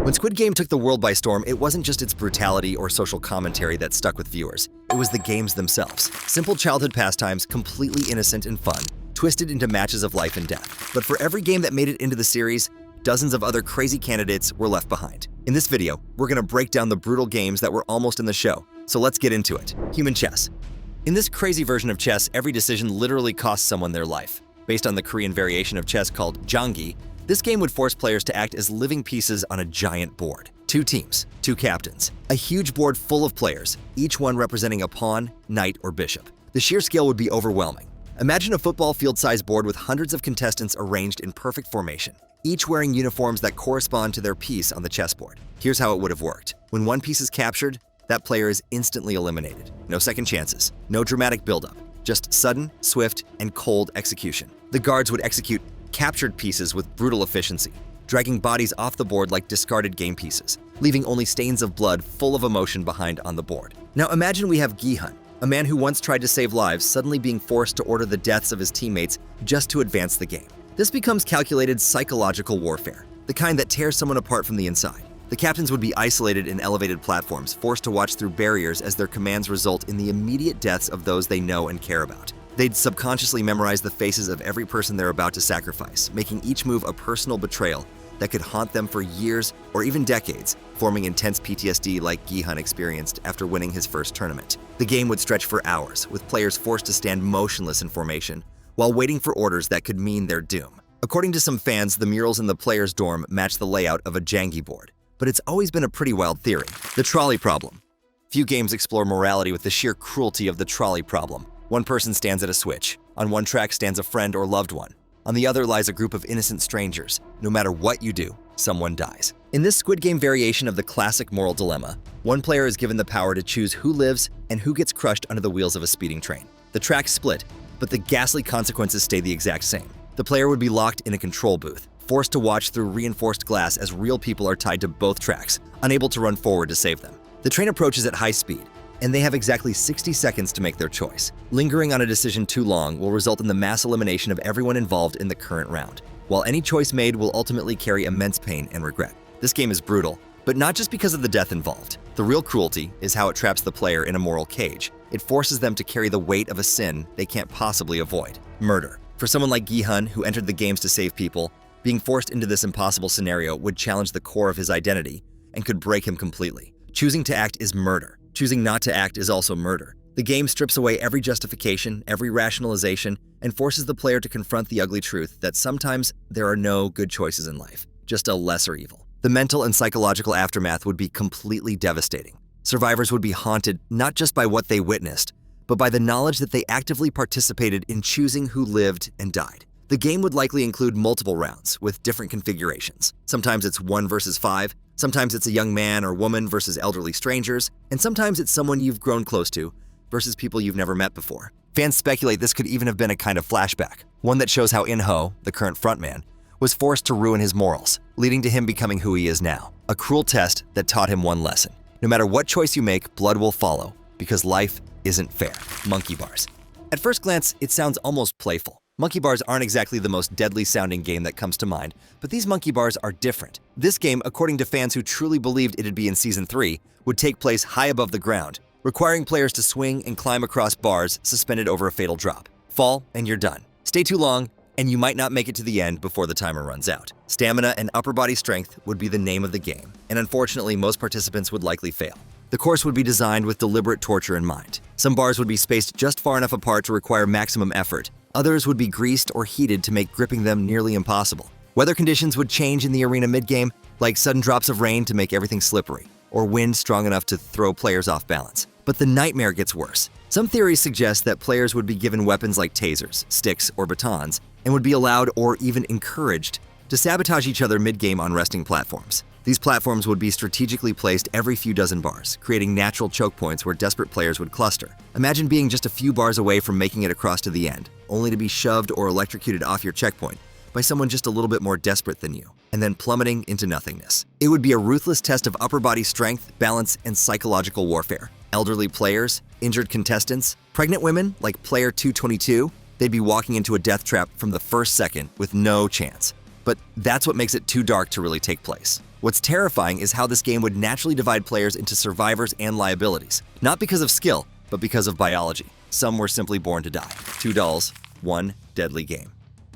When Squid Game took the world by storm, it wasn't just its brutality or social commentary that stuck with viewers. It was the games themselves. Simple childhood pastimes, completely innocent and fun, twisted into matches of life and death. But for every game that made it into the series, dozens of other crazy candidates were left behind. In this video, we're gonna break down the brutal games that were almost in the show. So let's get into it. Human chess. In this crazy version of chess, every decision literally costs someone their life. Based on the Korean variation of chess called jangi, this game would force players to act as living pieces on a giant board. 2 teams, 2 captains, a huge board full of players, each one representing a pawn, knight, or bishop. The sheer scale would be overwhelming. Imagine a football field-sized board with hundreds of contestants arranged in perfect formation, each wearing uniforms that correspond to their piece on the chessboard. Here's how it would have worked. When one piece is captured, that player is instantly eliminated. No second chances, no dramatic buildup, just sudden, swift, and cold execution. The guards would execute captured pieces with brutal efficiency, dragging bodies off the board like discarded game pieces, leaving only stains of blood full of emotion behind on the board. Now imagine we have Gi-hun, a man who once tried to save lives, suddenly being forced to order the deaths of his teammates just to advance the game. This becomes calculated psychological warfare, the kind that tears someone apart from the inside. The captains would be isolated in elevated platforms, forced to watch through barriers as their commands result in the immediate deaths of those they know and care about. They'd subconsciously memorize the faces of every person they're about to sacrifice, making each move a personal betrayal that could haunt them for years or even decades, forming intense PTSD like Gi-hun experienced after winning his first tournament. The game would stretch for hours, with players forced to stand motionless in formation while waiting for orders that could mean their doom. According to some fans, the murals in the players' dorm match the layout of a jangi board, but it's always been a pretty wild theory. The trolley problem. Few games explore morality with the sheer cruelty of the trolley problem. One person stands at a switch. On one track stands a friend or loved one. On the other lies a group of innocent strangers. No matter what you do, someone dies. In this Squid Game variation of the classic moral dilemma, one player is given the power to choose who lives and who gets crushed under the wheels of a speeding train. The tracks split, but the ghastly consequences stay the exact same. The player would be locked in a control booth, forced to watch through reinforced glass as real people are tied to both tracks, unable to run forward to save them. The train approaches at high speed, and they have exactly 60 seconds to make their choice. Lingering on a decision too long will result in the mass elimination of everyone involved in the current round, while any choice made will ultimately carry immense pain and regret. This game is brutal, but not just because of the death involved. The real cruelty is how it traps the player in a moral cage. It forces them to carry the weight of a sin they can't possibly avoid: murder. For someone like Gi-hun, who entered the games to save people, being forced into this impossible scenario would challenge the core of his identity and could break him completely. Choosing to act is murder. Choosing not to act is also murder. The game strips away every justification, every rationalization, and forces the player to confront the ugly truth that sometimes there are no good choices in life, just a lesser evil. The mental and psychological aftermath would be completely devastating. Survivors would be haunted not just by what they witnessed, but by the knowledge that they actively participated in choosing who lived and died. The game would likely include multiple rounds with different configurations. Sometimes it's 1 versus 5, sometimes it's a young man or woman versus elderly strangers, and sometimes it's someone you've grown close to versus people you've never met before. Fans speculate this could even have been a kind of flashback, one that shows how In-ho, the current frontman, was forced to ruin his morals, leading to him becoming who he is now. A cruel test that taught him one lesson: no matter what choice you make, blood will follow, because life isn't fair. Monkey bars. At first glance, it sounds almost playful. Monkey bars aren't exactly the most deadly sounding game that comes to mind, but these monkey bars are different. This game, according to fans who truly believed it'd be in Season 3, would take place high above the ground, requiring players to swing and climb across bars suspended over a fatal drop. Fall, and you're done. Stay too long, and you might not make it to the end before the timer runs out. Stamina and upper body strength would be the name of the game, and unfortunately, most participants would likely fail. The course would be designed with deliberate torture in mind. Some bars would be spaced just far enough apart to require maximum effort. Others would be greased or heated to make gripping them nearly impossible. Weather conditions would change in the arena mid-game, like sudden drops of rain to make everything slippery, or wind strong enough to throw players off balance. But the nightmare gets worse. Some theories suggest that players would be given weapons like tasers, sticks, or batons, and would be allowed or even encouraged to sabotage each other mid-game on resting platforms. These platforms would be strategically placed every few dozen bars, creating natural choke points where desperate players would cluster. Imagine being just a few bars away from making it across to the end, only to be shoved or electrocuted off your checkpoint by someone just a little bit more desperate than you, and then plummeting into nothingness. It would be a ruthless test of upper body strength, balance, and psychological warfare. Elderly players, injured contestants, pregnant women like player 222, they'd be walking into a death trap from the first second with no chance. But that's what makes it too dark to really take place. What's terrifying is how this game would naturally divide players into survivors and liabilities, not because of skill, but because of biology. Some were simply born to die. 2 dolls, 1 deadly game.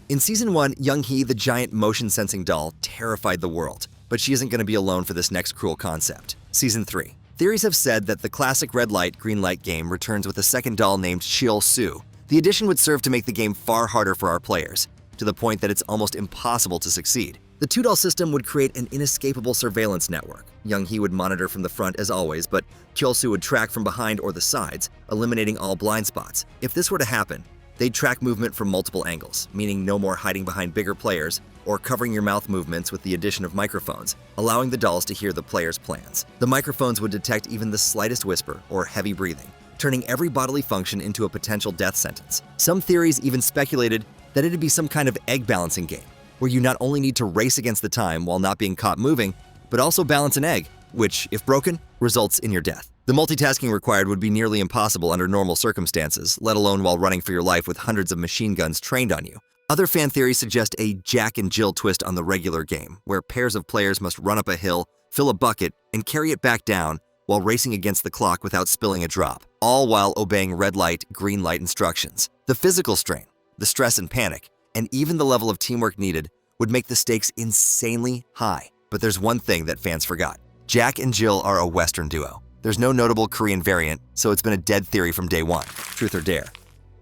In Season 1, Young Hee, the giant motion-sensing doll, terrified the world, but she isn't going to be alone for this next cruel concept. Season 3. Theories have said that the classic red light, green light game returns with a second doll named Chil Su. The addition would serve to make the game far harder for our players, to the point that it's almost impossible to succeed. The 2-doll system would create an inescapable surveillance network. Young Hee would monitor from the front as always, but Chil Su would track from behind or the sides, eliminating all blind spots. If this were to happen, they'd track movement from multiple angles, meaning no more hiding behind bigger players or covering your mouth movements with the addition of microphones, allowing the dolls to hear the player's plans. The microphones would detect even the slightest whisper or heavy breathing, turning every bodily function into a potential death sentence. Some theories even speculated that it'd be some kind of egg balancing game, where you not only need to race against the time while not being caught moving, but also balance an egg, which, if broken, results in your death. The multitasking required would be nearly impossible under normal circumstances, let alone while running for your life with hundreds of machine guns trained on you. Other fan theories suggest a Jack and Jill twist on the regular game, where pairs of players must run up a hill, fill a bucket, and carry it back down while racing against the clock without spilling a drop, all while obeying red light, green light instructions. The physical strain, the stress and panic, and even the level of teamwork needed would make the stakes insanely high. But there's one thing that fans forgot. Jack and Jill are a Western duo. There's no notable Korean variant, so it's been a dead theory from day one. Truth or dare.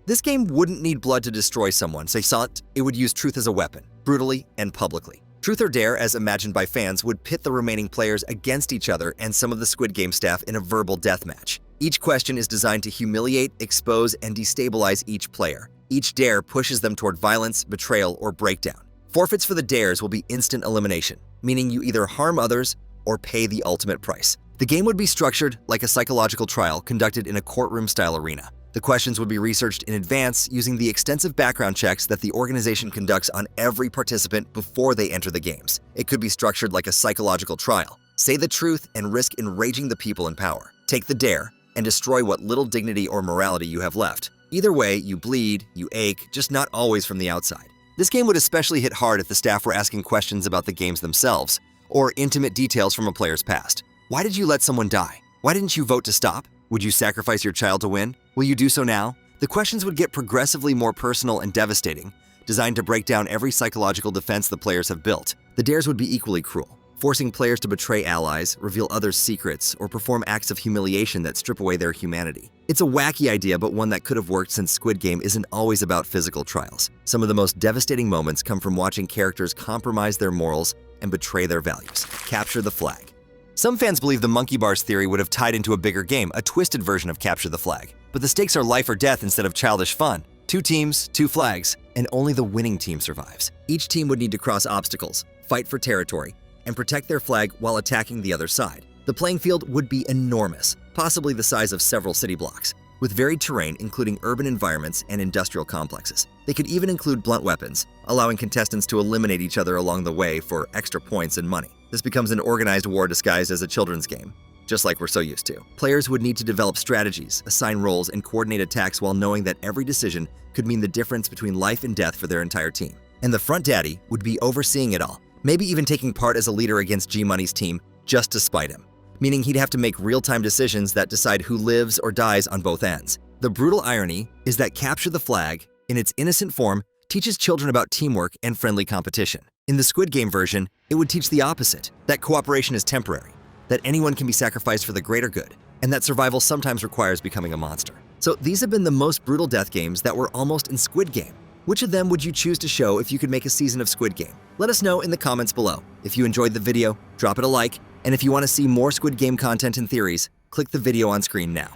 This game wouldn't need blood to destroy someone, so it would use truth as a weapon, brutally and publicly. Truth or dare, as imagined by fans, would pit the remaining players against each other and some of the Squid Game staff in a verbal deathmatch. Each question is designed to humiliate, expose, and destabilize each player. Each dare pushes them toward violence, betrayal, or breakdown. Forfeits for the dares will be instant elimination, meaning you either harm others or pay the ultimate price. The game would be structured like a psychological trial conducted in a courtroom-style arena. The questions would be researched in advance using the extensive background checks that the organization conducts on every participant before they enter the games. It could be structured like a psychological trial. Say the truth and risk enraging the people in power. Take the dare and destroy what little dignity or morality you have left. Either way, you bleed, you ache, just not always from the outside. This game would especially hit hard if the staff were asking questions about the games themselves, or intimate details from a player's past. Why did you let someone die? Why didn't you vote to stop? Would you sacrifice your child to win? Will you do so now? The questions would get progressively more personal and devastating, designed to break down every psychological defense the players have built. The dares would be equally cruel, forcing players to betray allies, reveal others' secrets, or perform acts of humiliation that strip away their humanity. It's a wacky idea, but one that could have worked since Squid Game isn't always about physical trials. Some of the most devastating moments come from watching characters compromise their morals and betray their values. Capture the flag. Some fans believe the monkey bars theory would have tied into a bigger game, a twisted version of Capture the Flag. But the stakes are life or death instead of childish fun. 2 teams, 2 flags, and only the winning team survives. Each team would need to cross obstacles, fight for territory, and protect their flag while attacking the other side. The playing field would be enormous, possibly the size of several city blocks, with varied terrain including urban environments and industrial complexes. They could even include blunt weapons, allowing contestants to eliminate each other along the way for extra points and money. This becomes an organized war disguised as a children's game, just like we're so used to. Players would need to develop strategies, assign roles, and coordinate attacks while knowing that every decision could mean the difference between life and death for their entire team. And the front daddy would be overseeing it all, maybe even taking part as a leader against G-Money's team just to spite him, meaning he'd have to make real-time decisions that decide who lives or dies on both ends. The brutal irony is that Capture the Flag, in its innocent form, teaches children about teamwork and friendly competition. In the Squid Game version, it would teach the opposite, that cooperation is temporary, that anyone can be sacrificed for the greater good, and that survival sometimes requires becoming a monster. So these have been the most brutal death games that were almost in Squid Game. Which of them would you choose to show if you could make a season of Squid Game? Let us know in the comments below. If you enjoyed the video, drop it a like, and if you want to see more Squid Game content and theories, click the video on screen now.